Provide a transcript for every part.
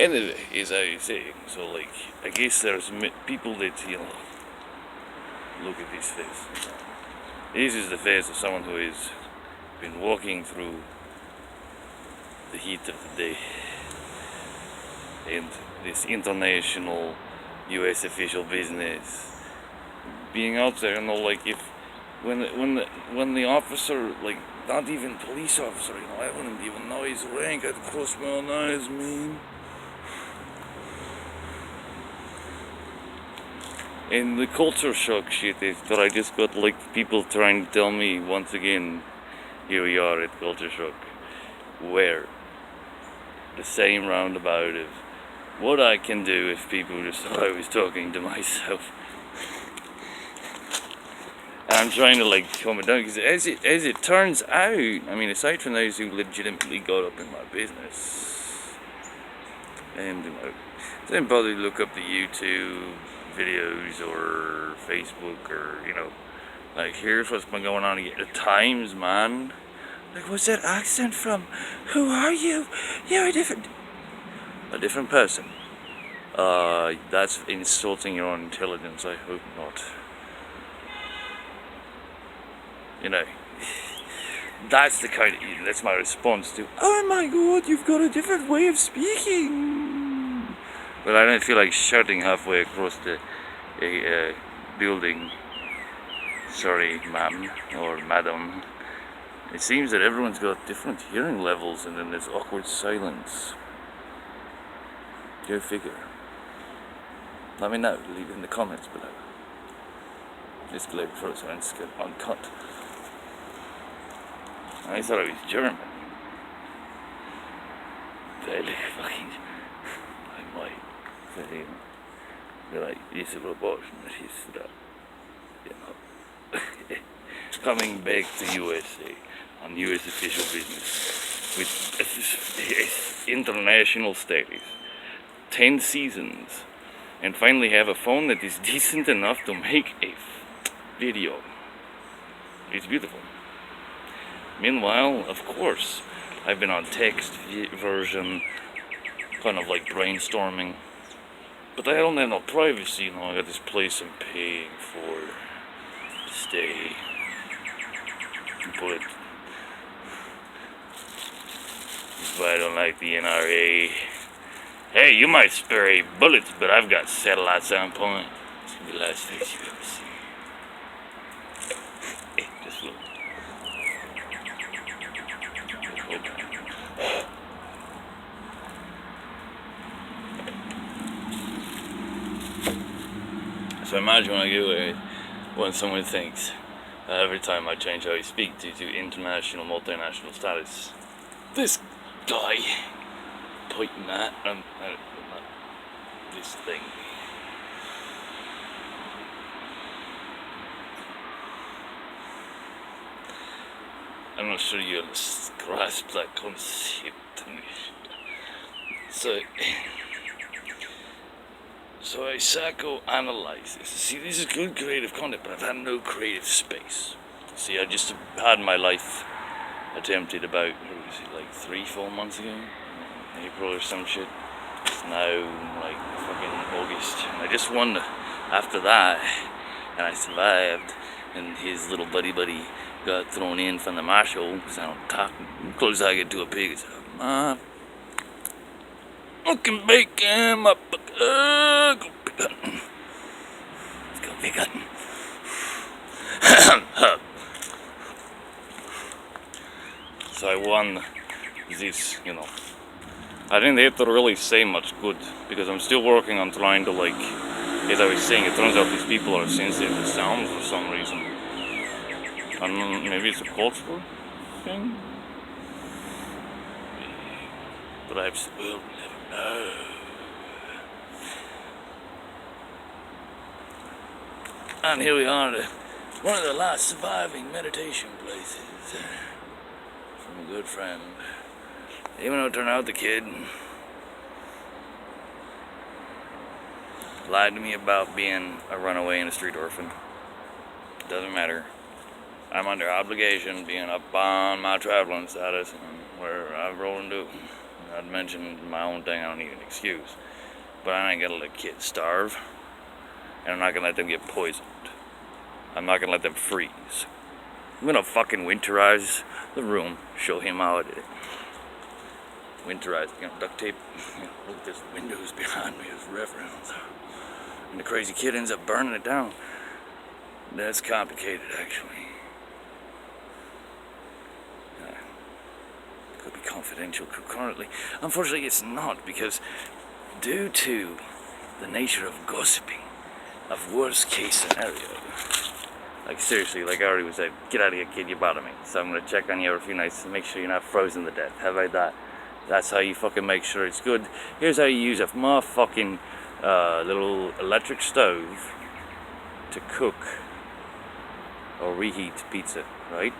Anyway, is how you say. So like, I guess there's people that look at this face. This is the face of someone who has been walking through the heat of the day, and this international U.S. official business, being out there, like if when the officer, like not even police officer, I wouldn't even know his rank. I'd close my own eyes, man. And the culture shock shit is that I just got like people trying to tell me once again, here we are at culture shock, where the same roundabout of what I can do if people just thought I was talking to myself. And I'm trying to like calm it down, because as it turns out, I mean, aside from those who legitimately got up in my business, and didn't bother to look up the YouTube videos or Facebook or like, here's what's been going on at the Times, man. Like, what's that accent from? Who are you? You're a different person. That's insulting your own intelligence. I hope not. That's that's my response to, oh my god, you've got a different way of speaking. But I don't feel like shouting halfway across the building. Sorry, ma'am or madam. It seems that everyone's got different hearing levels, and then there's awkward silence. Go figure. Let me know. Leave it in the comments below. Just below before it's get uncut. I thought I was German. Really fucking. I might say, like, it's a abortion. It's that, coming back to USA on US official business with international status, 10 seasons, and finally have a phone that is decent enough to make a video. It's beautiful. Meanwhile, of course, I've been on text version, kind of like brainstorming, but I don't have no privacy. I got this place I'm paying for to stay. But I don't like the NRA. Hey, you might spray bullets, but I've got satellites on point. It's gonna be the last face you ever see. Hey, just look. So imagine when someone thinks, every time I change how I speak due to international, multinational status, this guy pointing at this thing. I'm not sure you grasp that concept. So I psychoanalyze this. See, this is good creative content, but I've had no creative space. See, I just had my life attempted about, 3-4 months ago, April or some shit. It's now like fucking August. And I just won after that, and I survived, and his little buddy got thrown in from the marshal, because I don't talk close I get to a pig. It's like, I can bake him up. Go pick up. Let's go pick up. So I won this, I didn't have to really say much good, because I'm still working on trying to, as I was saying, it turns out these people are sensitive to sound for some reason. I don't know, maybe it's a cultural thing? But we'll never know. And here we are at one of the last surviving meditation places from a good friend. Even though it turned out the kid lied to me about being a runaway and a street orphan. Doesn't matter. I'm under obligation being up on my traveling status and where I've rolled into. I'd mentioned my own thing, I don't need an excuse. But I ain't gonna let kids starve. And I'm not gonna let them get poisoned. I'm not gonna let them freeze. I'm gonna fucking winterize the room, show him how I did it. Winterize, duct tape. Look at this windows behind me as reference. And the crazy kid ends up burning it down. That's complicated, actually. Could be confidential currently. Unfortunately, it's not, because due to the nature of gossiping, of worst case scenario, like seriously, like I already was like, get out of here, kid, you're bothering me. So I'm gonna check on you every few nights to make sure you're not frozen to death. How about that? That's how you fucking make sure it's good. Here's how you use a motherfucking little electric stove to cook or reheat pizza, right?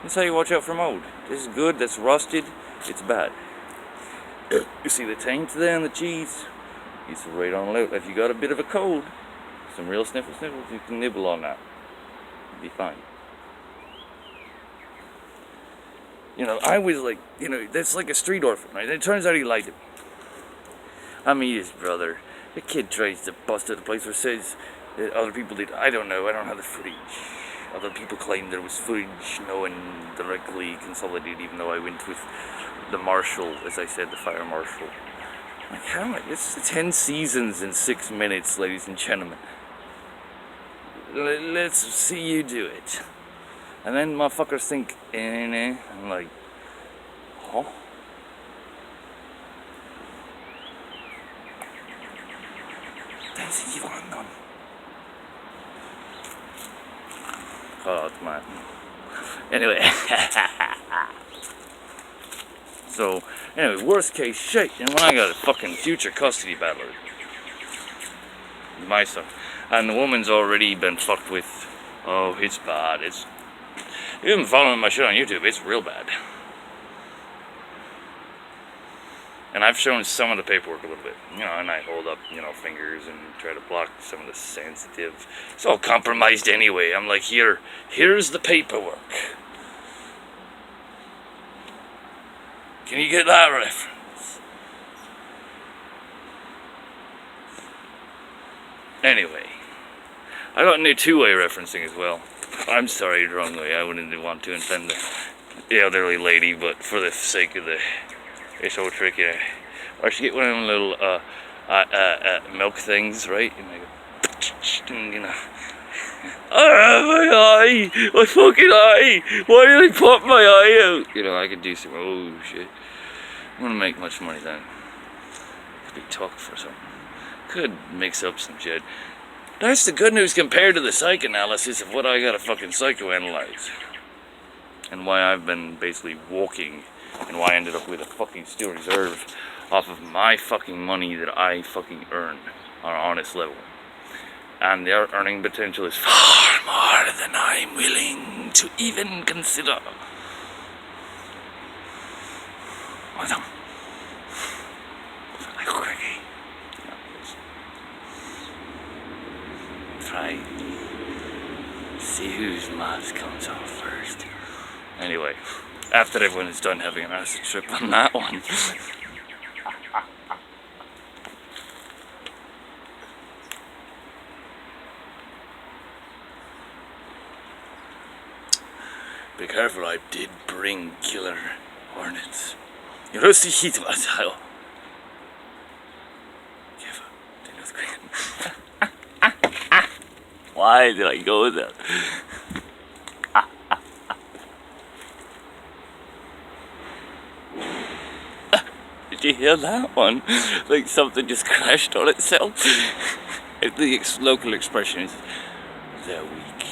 That's how you watch out for mold. This is good, that's rusted, it's bad. You see the taint there on the cheese? It's right on out. If you got a bit of a cold, some real sniffles, you can nibble on that. You'll be fine. I was like, that's like a street orphan, right? It turns out he liked it. I mean, his brother. The kid tries to bust at the place where it says that other people did. I don't know, I don't have the footage. Other people claim there was footage, no one directly consolidated, even though I went with the marshal, as I said, the fire marshal. Like, how am I? It's 10 seasons in 6 minutes, ladies and gentlemen. Let's see you do it. And then motherfuckers think, I'm like, huh? That's evil and none. Oh, man. Anyway. So, anyway, worst case shit. And when I got a fucking future custody battle, my son, and the woman's already been fucked with. Oh, it's bad. You've been following my shit on YouTube. It's real bad. And I've shown some of the paperwork a little bit, and I hold up, fingers and try to block some of the sensitive. It's all compromised anyway. I'm like, here's the paperwork. Can you get that reference? Anyway, I got into two-way referencing as well. I'm sorry, wrong way. I wouldn't want to offend the elderly lady, but for the sake of it's so tricky. Or she get one of them little milk things, right? And I go, my eye, my fucking eye. Why did I pop my eye out? I could do some. Oh shit! I wouldn't make much money then. Could be talking for something. Could mix up some shit. That's the good news compared to the psychoanalysis of what I gotta fucking psychoanalyze. And why I've been basically walking, and why I ended up with a fucking steel reserve off of my fucking money that I fucking earn on an honest level. And their earning potential is far more than I'm willing to even consider. What's up? I go crazy. Try see whose mask comes off first. Anyway, after everyone is done having an acid trip on that one. Be careful, I did bring killer hornets. Why did I go there? Did you hear that one? Like something just crashed on itself. The local expression is, they're weak.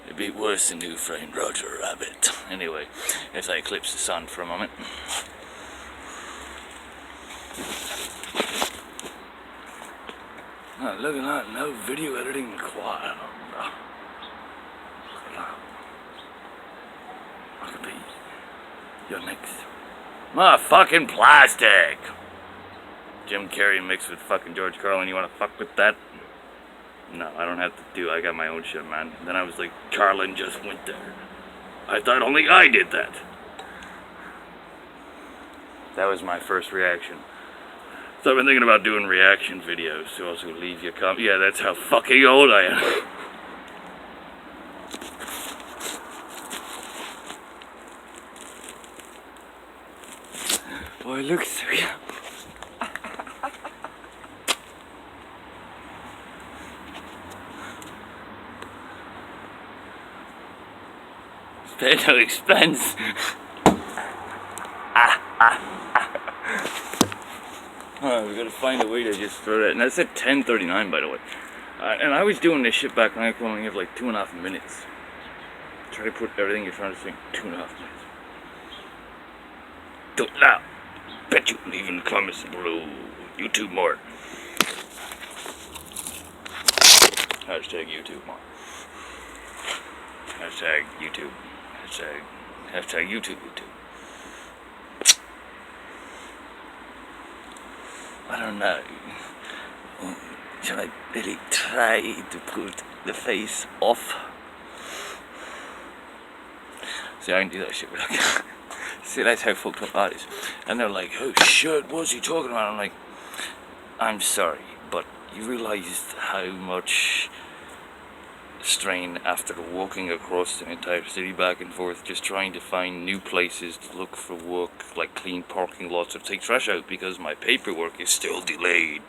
It'd be worse than Who Framed Roger Rabbit. Anyway, as I eclipse the sun for a moment. Oh, look at that, no video editing required. Look at that. Look at me. You're next. Motherfucking plastic! Jim Carrey mixed with fucking George Carlin, you wanna fuck with that? No, I don't have to do. I got my own shit, man. And then I was like, Carlin just went there. I thought only I did that. That was my first reaction. So I've been thinking about doing reaction videos to also leave you a comment. Yeah, that's how fucking old I am. Boy, look so young. Spare no expense. We gotta find a way to just throw that. And that's at 10:39, by the way. And I was doing this shit back when I only have like 2.5 minutes. Try to put everything you're trying to say 2.5 minutes. Don't now. Bet you leave in the comments below. YouTube more. Hashtag YouTube more. Hashtag YouTube. Hashtag YouTube. I don't know. Should I really try to put the face off? See, I can do that shit without. See, that's how fucked up that is. And they're like, oh shit, what's he talking about? I'm like, I'm sorry, but you realised how much strain after walking across the entire city back and forth, just trying to find new places to look for work, like clean parking lots or take trash out because my paperwork is still delayed.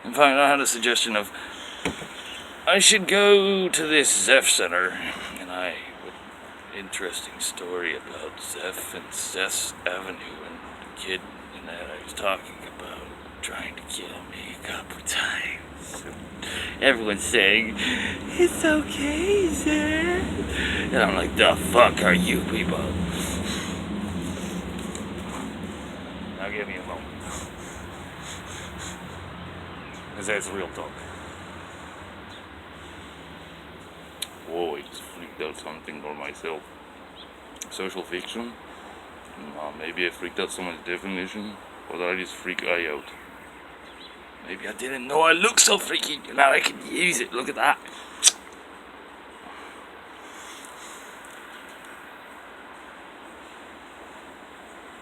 In fact, I had a suggestion of I should go to this Zeph Center, and interesting story about Zeph and Zeph's Avenue and the kid that I was talking about trying to kill me a couple times. Everyone's saying, it's okay, Zeph. And I'm like, the fuck are you people? Now give me a moment. Because that's real talk. Whoa, I just freaked out something for myself. Social fiction? Maybe I freaked out someone's definition, or did I just freak I out? Maybe I didn't know I looked so freaky, now I can use it, look at that.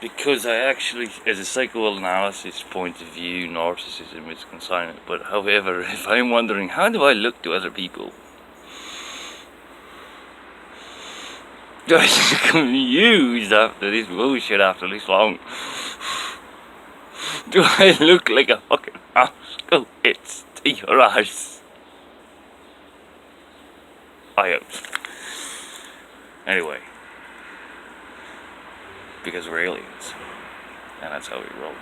Because I actually, as a psychoanalysis point of view, narcissism is consignment, but however, if I'm wondering, how do I look to other people? Do I look confused after this bullshit after this long? Do I look like a fucking asshole? It's to your eyes. I hope. Anyway. Because we're aliens. And that's how we roll.